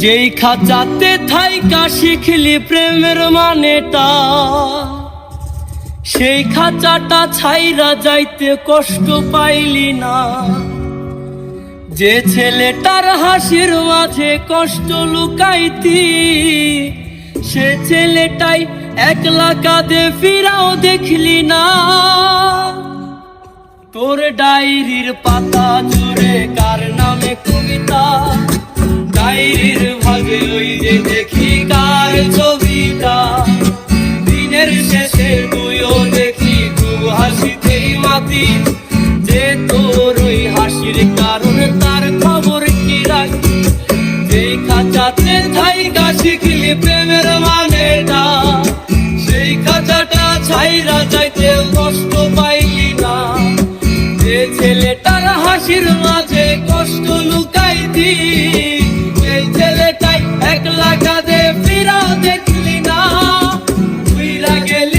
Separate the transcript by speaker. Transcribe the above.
Speaker 1: যেই খাঁচাতে থাইকা শিখলি প্রেমের মানেটা, সেই খাঁচাটা ছাইরা যাইতে কষ্ট পাইলি না। যে ছেলেটার হাসির মাঝে কষ্ট লুকাইতি, সে ছেলেটাই একলা কাঁদে ফিরাও দেখলি না। তোর ডায়েরির পাতা জুড়ে কার নামে কবিতা, ডায়েরির ভাগে ওই যে দেখি কার ছবিটা। দিনের শেষে তুইও দেখি খুব হাসিতেই মাতি, যে তোর ওই হাসির কারণে তার খবর কি রাখি। যেই খাঁচাতে থাইকা শিখলি প্রেমের মানেটা, সেই খাঁচাটা ছাইরা যাইতে কষ্ট পাইলি না। যে ছেলেটার হাসির মাঝে কষ্ট লুকাইতি, সেই ছেলেটাই একলা কাঁদে ফিরাও দেখলি না। ফিরা গেলি